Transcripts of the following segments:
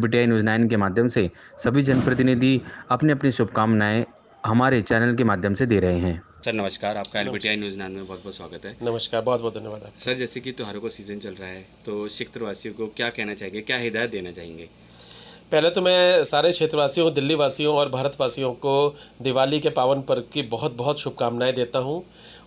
LBTI news 9 के माध्यम से सभी जनप्रतिनिधि अपनी अपनी शुभकामनाएं हमारे चैनल के माध्यम से दे रहे हैं। सर नमस्कार, आपका LBTI न्यूज़ 9 में बहुत बहुत स्वागत है। नमस्कार, बहुत बहुत धन्यवाद आपका। सर जैसे कि त्योहारों का सीज़न चल रहा है तो क्षेत्रवासियों को क्या कहना चाहेंगे, क्या हिदायत देना चाहेंगे? पहले तो मैं सारे क्षेत्रवासियों, दिल्ली वासियों और भारतवासियों को दिवाली के पावन पर्व की बहुत बहुत शुभकामनाएं देता हूं।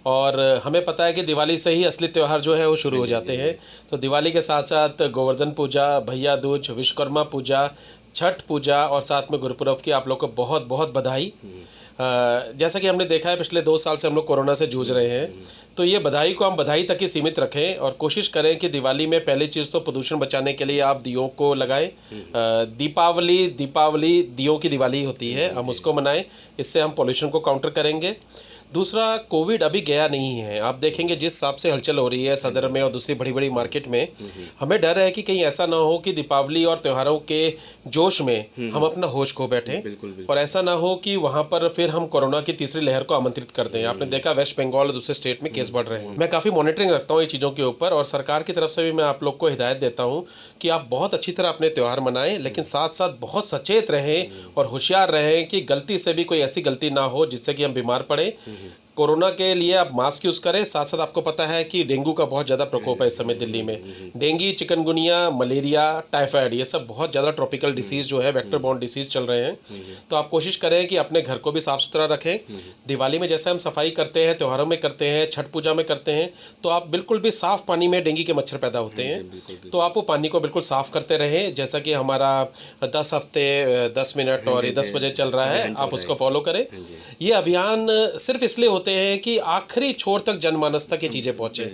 और हमें पता है कि दिवाली से ही असली त्यौहार जो है वो शुरू हो जाते हैं। तो दिवाली के साथ साथ गोवर्धन पूजा, भैया दूज, विश्वकर्मा पूजा, छठ पूजा और साथ में गुरुपुरब की आप लोग को बहुत बहुत बधाई। जैसा कि हमने देखा है पिछले 2 साल से हम लोग कोरोना से जूझ रहे हैं, तो ये बधाई को हम बधाई तक ही सीमित रखें और कोशिश करें कि दिवाली में पहली चीज़ तो प्रदूषण बचाने के लिए आप दियों को लगाएं। दीपावली दियों की दिवाली होती है, हम उसको मनाएं। इससे हम पोल्यूशन को काउंटर करेंगे। दूसरा, कोविड अभी गया नहीं है। आप देखेंगे जिस हिसाब से हलचल हो रही है सदर में और दूसरी बड़ी बड़ी मार्केट में, हमें डर है कि कहीं ऐसा ना हो कि दीपावली और त्योहारों के जोश में हम अपना होश खो बैठें और ऐसा ना हो कि वहाँ पर फिर हम कोरोना की तीसरी लहर को आमंत्रित कर दें। आपने देखा वेस्ट बंगाल और दूसरे स्टेट में केस बढ़ रहे हैं। मैं काफ़ी मॉनिटरिंग रखता हूँ ये चीज़ों के ऊपर और सरकार की तरफ से भी मैं आप लोग को हिदायत देता हूँ कि आप बहुत अच्छी तरह अपने त्यौहार मनाएं, लेकिन साथ साथ बहुत सचेत रहें और होशियार रहें कि गलती से भी कोई ऐसी गलती ना हो जिससे कि हम बीमार पड़ें। कोरोना के लिए आप मास्क यूज़ करें। साथ साथ आपको पता है कि डेंगू का बहुत ज़्यादा प्रकोप है इस समय दिल्ली में। डेंगू, चिकनगुनिया, मलेरिया, टाइफाइड, ये सब बहुत ज़्यादा ट्रॉपिकल डिसीज़ जो है, वेक्टर बॉर्न डिसीज़ चल रहे हैं। तो आप कोशिश करें कि अपने घर को भी साफ़ सुथरा रखें। दिवाली में जैसे हम सफाई करते हैं, त्योहारों में करते हैं, छठ पूजा में करते हैं, तो आप बिल्कुल भी साफ़ पानी में डेंगू के मच्छर पैदा होते हैं, तो आप वो पानी को बिल्कुल साफ़ करते रहें। जैसा कि हमारा 10 हफ्ते 10 मिनट और ये 10 बजे चल रहा है, आप उसको फॉलो करें। ये अभियान सिर्फ इसलिए होते हैं कि आखिरी छोर तक जनमानस तक ये चीज़ें पहुँचे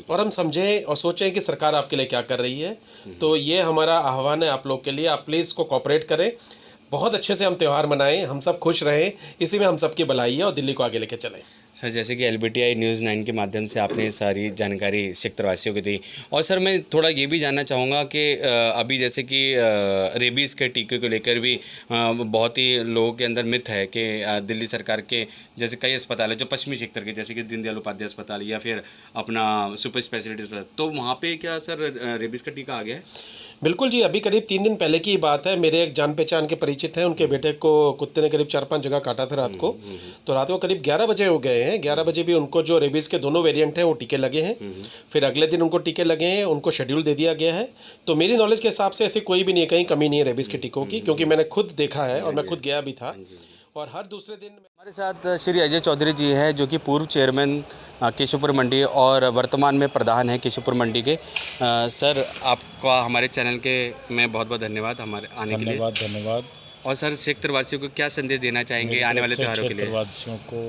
और हम समझें और सोचें कि सरकार आपके लिए क्या कर रही है। तो ये हमारा आह्वान है आप लोग के लिए, आप प्लीज़ को कोऑपरेट करें। बहुत अच्छे से हम त्यौहार मनाएं, हम सब खुश रहें, इसी में हम सबकी भलाई है और दिल्ली को आगे लेके चलें। सर जैसे कि LBTI न्यूज़ 9 के माध्यम से आपने सारी जानकारी क्षेत्रवासियों को दी, और सर मैं थोड़ा ये भी जानना चाहूँगा कि अभी जैसे कि रेबीज़ के टीके को लेकर भी बहुत ही लोगों के अंदर मिथ है कि दिल्ली सरकार के जैसे कई अस्पताल है जो पश्चिमी क्षेत्र के, जैसे कि दीनदयाल उपाध्याय अस्पताल या फिर अपना सुपर स्पेशलिटी अस्पताल, तो वहाँ पे क्या सर रेबीज़ का टीका आ गया है? बिल्कुल जी, अभी करीब 3 दिन पहले की बात है। मेरे एक जान पहचान के परिचित हैं, उनके बेटे को कुत्ते ने करीब 4-5 जगह काटा था रात को। तो रात को करीब 11 बजे हो गए हैं। 11 बजे भी उनको जो रेबीज़ के दोनों वेरिएंट हैं वो टीके लगे हैं। फिर अगले दिन उनको टीके लगे हैं, उनको शेड्यूल दे दिया गया है। तो मेरी नॉलेज के हिसाब से ऐसी कोई भी नहीं है, कहीं कमी नहीं है रेबीज़ के टीकों की, क्योंकि मैंने खुद देखा है और मैं खुद गया भी था। और हर दूसरे दिन हमारे साथ श्री अजय चौधरी जी हैं, जो कि पूर्व चेयरमैन केशवपुर मंडी और वर्तमान में प्रधान है केशवपुर मंडी के। सर आपका हमारे चैनल के में बहुत बहुत धन्यवाद हमारे आने के लिए। धन्यवाद। और सर क्षेत्रवासियों को क्या संदेश देना चाहेंगे आने वाले त्योहारों के लिए? क्षेत्रवासियों को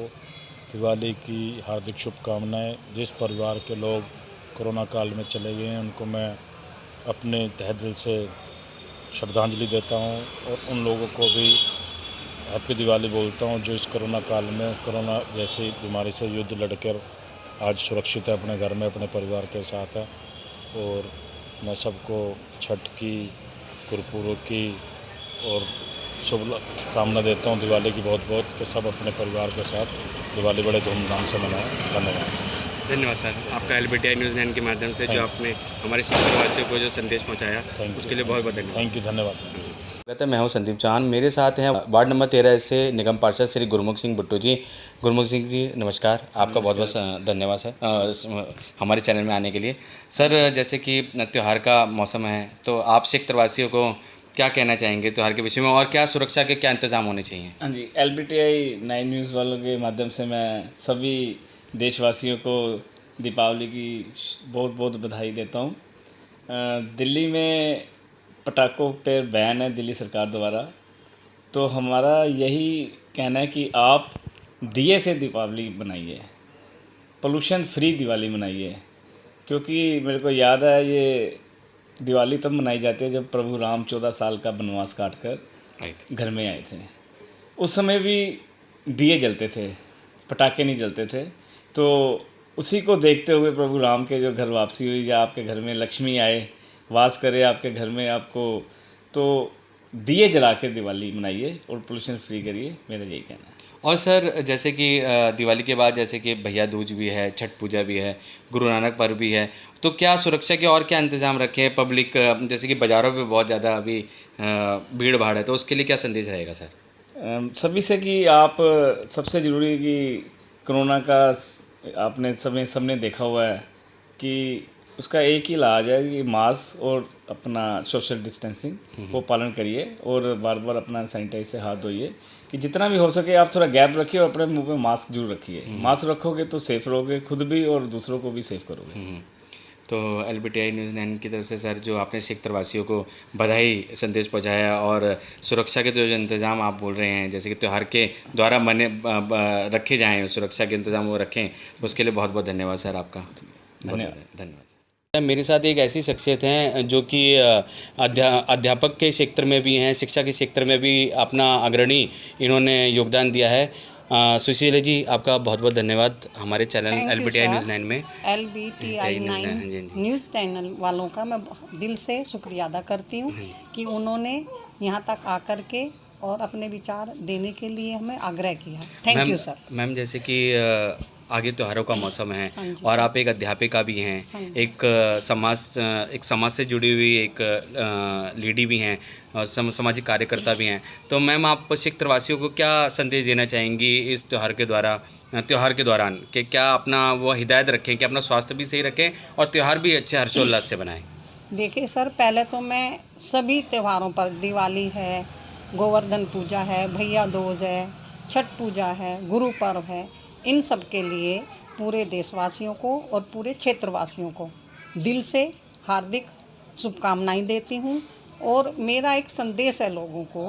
दिवाली की हार्दिक शुभकामनाएं। जिस परिवार के लोग कोरोना काल में चले गए हैं उनको मैं अपने तहे दिल से श्रद्धांजलि देता हूं और उन लोगों को भी हैप्पी दिवाली बोलता हूं जो इस कोरोना काल में कोरोना जैसी बीमारी से युद्ध लड़कर आज सुरक्षित है, अपने घर में अपने परिवार के साथ है। और मैं सबको छठ की, गुरुपुरब की और शुभकामना देता हूं दिवाली की बहुत बहुत, कि सब अपने परिवार के साथ दिवाली बड़े धूमधाम से मनाएं। धन्यवाद। धन्यवाद सर, आपका LBTI न्यूज़ 9 के माध्यम से जो आपने हमारे क्षेत्रवासियों को जो संदेश पहुँचाया उसके लिए बहुत बहुत धन्यवाद। थैंक यू, धन्यवाद। मैं हूं संदीप चांद, मेरे साथ हैं वार्ड नंबर 13 से निगम पार्षद श्री गुरमुख सिंह बुट्टू जी। गुरमुख सिंह जी नमस्कार, आपका बहुत बहुत धन्यवाद सर हमारे चैनल में आने के लिए। सर जैसे कि त्यौहार का मौसम है, तो आप क्षेत्रवासियों को क्या कहना चाहेंगे त्यौहार के विषय में, और क्या सुरक्षा के क्या इंतजाम होने चाहिए? हाँ जी, LBTI 9 न्यूज़ वालों के माध्यम से मैं सभी देशवासियों को दीपावली की बहुत बहुत बधाई देता हूँ। दिल्ली में पटाखों पर बैन है दिल्ली सरकार द्वारा, तो हमारा यही कहना है कि आप दिए से दीपावली मनाइए, पोल्यूशन फ्री दिवाली मनाइए। क्योंकि मेरे को याद है ये दिवाली तब मनाई जाती है जब प्रभु राम 14 साल का वनवास काट कर घर में आए थे। उस समय भी दिए जलते थे, पटाखे नहीं जलते थे। तो उसी को देखते हुए प्रभु राम के जो घर वापसी हुई, या आपके घर में लक्ष्मी आए, वास करे आपके घर में आपको, तो दिए जला के दिवाली मनाइए और पोल्यूशन फ्री करिए, मेरा यही कहना है। और सर जैसे कि दिवाली के बाद जैसे कि भैया दूज भी है, छठ पूजा भी है, गुरु नानक पर्व भी है, तो क्या सुरक्षा के और क्या इंतज़ाम रखे हैं? पब्लिक जैसे कि बाज़ारों पे बहुत ज़्यादा अभी भीड़ भाड़ है, तो उसके लिए क्या संदेश रहेगा सर? सभी से कि आप सबसे ज़रूरी है कि कोरोना का आपने सबने देखा हुआ है कि उसका एक ही इलाज है कि मास्क और अपना सोशल डिस्टेंसिंग को पालन करिए और बार बार अपना सैनिटाइज से हाथ धोइए, कि जितना भी हो सके आप थोड़ा गैप रखिए और अपने मुंह पे मास्क जरूर रखिए। मास्क रखोगे तो सेफ रहोगे, खुद भी और दूसरों को भी सेफ करोगे। तो LBTI न्यूज़ 9 की तरफ से सर जो आपने क्षेत्र वासियों को बधाई संदेश पहुंचाया और सुरक्षा के जो इंतज़ाम आप बोल रहे हैं जैसे कि त्यौहार के द्वारा रखे जाएं, सुरक्षा के इंतज़ाम वो रखें, तो उसके लिए बहुत बहुत धन्यवाद सर आपका। धन्यवाद। मेरे साथ एक ऐसी शख्सियत हैं जो कि अध्यापक के क्षेत्र में भी हैं, शिक्षा के क्षेत्र में भी अपना अग्रणी इन्होंने योगदान दिया है। सुशीला जी आपका बहुत बहुत धन्यवाद हमारे चैनल LBTI न्यूज़ 9 में। LBTI 9 न्यूज़ चैनल वालों का मैं दिल से शुक्रिया अदा करती हूँ कि उन्होंने यहाँ तक आकर के और अपने विचार देने के लिए हमें आग्रह किया। Thank you sir. मैम जैसे कि आगे त्योहारों का मौसम है और आप एक अध्यापिका भी हैं, एक समाज से जुड़ी हुई एक लेडी भी हैं और सामाजिक कार्यकर्ता भी हैं, तो मैम आप क्षेत्रवासियों को क्या संदेश देना चाहेंगी इस त्योहार के दौरान कि क्या अपना वो हिदायत रखें कि अपना स्वास्थ्य भी सही रखें और त्यौहार भी अच्छे हर्षोल्लास से बनाएं? देखिए सर, पहले तो मैं सभी त्योहारों पर, दिवाली है, गोवर्धन पूजा है, भैया दूज है, छठ पूजा है, गुरु पर्व है, इन सब के लिए पूरे देशवासियों को और पूरे क्षेत्रवासियों को दिल से हार्दिक शुभकामनाएं देती हूँ। और मेरा एक संदेश है लोगों को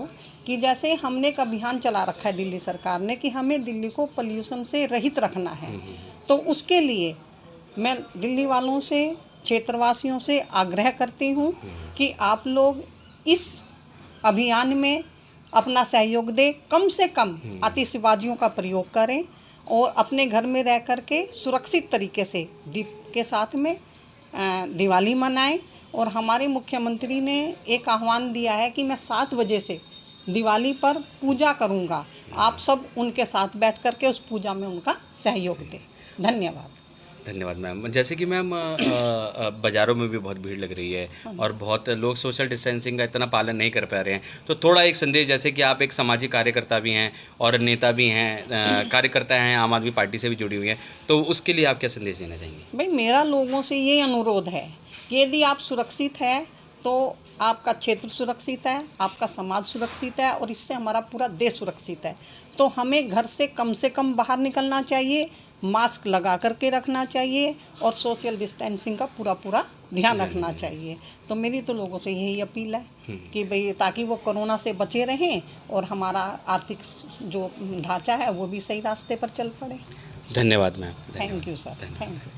कि जैसे हमने एक अभियान चला रखा है दिल्ली सरकार ने कि हमें दिल्ली को पोल्यूशन से रहित रखना है, तो उसके लिए मैं दिल्ली वालों से, क्षेत्रवासियों से आग्रह करती हूँ कि आप लोग इस अभियान में अपना सहयोग दें, कम से कम आतिशबाजियों का प्रयोग करें और अपने घर में रह कर के सुरक्षित तरीके से दीप के साथ में दिवाली मनाएं। और हमारे मुख्यमंत्री ने एक आह्वान दिया है कि मैं 7 बजे से दिवाली पर पूजा करूंगा, आप सब उनके साथ बैठ कर के उस पूजा में उनका सहयोग दें। धन्यवाद। धन्यवाद मैम। जैसे कि मैम बाज़ारों में भी बहुत भीड़ लग रही है और बहुत लोग सोशल डिस्टेंसिंग का इतना पालन नहीं कर पा रहे हैं, तो थोड़ा एक संदेश, जैसे कि आप एक सामाजिक कार्यकर्ता भी हैं और नेता भी हैं, कार्यकर्ता हैं, आम आदमी पार्टी से भी जुड़ी हुई हैं, तो उसके लिए आप क्या संदेश देना चाहेंगे? भाई, मेरा लोगों से ये अनुरोध है कि यदि आप सुरक्षित हैं तो आपका क्षेत्र सुरक्षित है, आपका समाज सुरक्षित है और इससे हमारा पूरा देश सुरक्षित है। तो हमें घर से कम बाहर निकलना चाहिए, मास्क लगा करके रखना चाहिए और सोशल डिस्टेंसिंग का पूरा ध्यान रखना चाहिए। तो मेरी तो लोगों से यही अपील है कि भाई ताकि वो कोरोना से बचे रहें और हमारा आर्थिक जो ढांचा है वो भी सही रास्ते पर चल पड़े। धन्यवाद ma'am. Thank you sir. Thank you.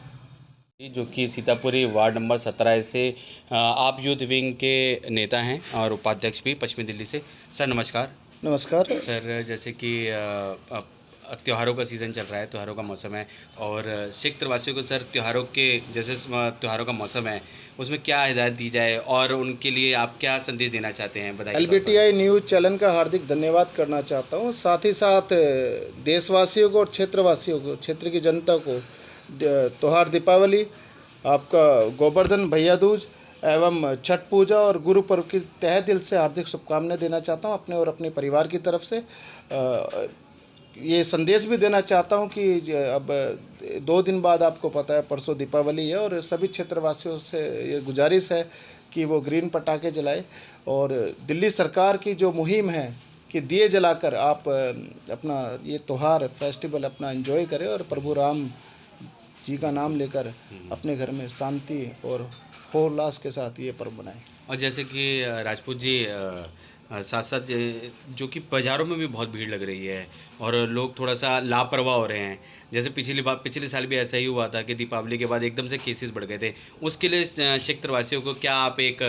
जो कि सीतापुरी वार्ड नंबर 17 से आप यूथ विंग के नेता हैं और उपाध्यक्ष भी पश्चिमी दिल्ली से। सर नमस्कार। नमस्कार सर, जैसे कि त्योहारों का सीज़न चल रहा है, त्योहारों का मौसम है और क्षेत्रवासियों को सर त्योहारों का मौसम है, उसमें क्या हिदायत दी जाए और उनके लिए आप क्या संदेश देना चाहते हैं? बधाई। LBTI न्यूज़ चैनल का हार्दिक धन्यवाद करना चाहता हूँ। साथ ही साथ देशवासियों को और क्षेत्रवासियों को, क्षेत्र की जनता को त्योहार दीपावली, आपका गोवर्धन भैया दूज एवं छठ पूजा और गुरु पर्व की तहे दिल से हार्दिक शुभकामनाएं देना चाहता हूं अपने और अपने परिवार की तरफ से। ये संदेश भी देना चाहता हूं कि अब 2 दिन बाद आपको पता है परसों दीपावली है और सभी क्षेत्रवासियों से ये गुजारिश है कि वो ग्रीन पटाखे जलाए और दिल्ली सरकार की जो मुहिम है कि दिए जलाकर आप अपना ये त्यौहार फेस्टिवल अपना एंजॉय करें और प्रभु राम जी का नाम लेकर अपने घर में शांति और होल्लास के साथ ये पर्व बनाएं। और जैसे कि राजपूत जी साथ साथ जो कि बाज़ारों में भी बहुत भीड़ लग रही है और लोग थोड़ा सा लापरवाह हो रहे हैं, जैसे पिछले साल भी ऐसा ही हुआ था कि दीपावली के बाद एकदम से केसेस बढ़ गए थे, उसके लिए क्षेत्रवासियों को क्या आप एक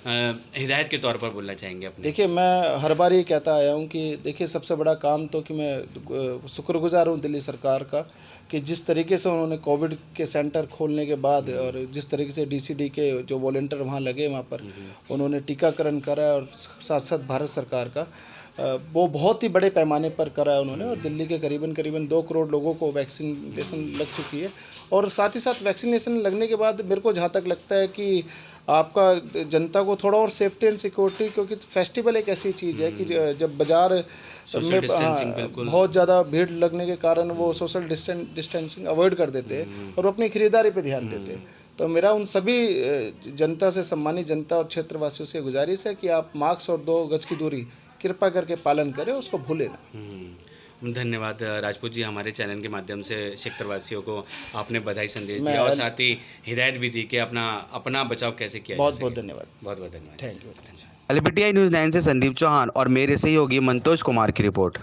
हिदायत के तौर पर बोलना चाहेंगे अपने? देखिए, मैं हर बार ये कहता आया हूँ कि देखिए सबसे बड़ा काम तो कि मैं शुक्रगुजार हूँ दिल्ली सरकार का कि जिस तरीके से उन्होंने कोविड के सेंटर खोलने के बाद और जिस तरीके से DCD के जो वॉलंटियर वहाँ लगे वहाँ पर उन्होंने टीकाकरण करा और साथ साथ भारत सरकार का वो बहुत ही बड़े पैमाने पर करा है उन्होंने, और दिल्ली के करीबन 2 करोड़ लोगों को वैक्सीनेशन लग चुकी है। और साथ ही साथ वैक्सीनेशन लगने के बाद मेरे को जहाँ तक लगता है कि आपका जनता को थोड़ा और सेफ्टी एंड सिक्योरिटी, क्योंकि फेस्टिवल एक ऐसी चीज़ है कि जब बाज़ार में बहुत ज़्यादा भीड़ लगने के कारण वो सोशल डिस्टेंसिंग अवॉइड कर देते हैं और अपनी खरीदारी पे ध्यान देते हैं। तो मेरा उन सभी जनता से, सम्मानित जनता और क्षेत्रवासियों से गुजारिश है कि आप मास्क और 2 गज की दूरी कृपा करके पालन करें, उसको भूलें ना। धन्यवाद राजपूत जी, हमारे चैनल के माध्यम से क्षेत्रवासियों को आपने बधाई संदेश दिया और साथ ही हिदायत भी दी कि अपना बचाव कैसे किया जा सके। बहुत धन्यवाद। बहुत धन्यवाद। Thank you. LBTI न्यूज़ 9 से संदीप चौहान और मेरे सहयोगी मंतोष कुमार की रिपोर्ट।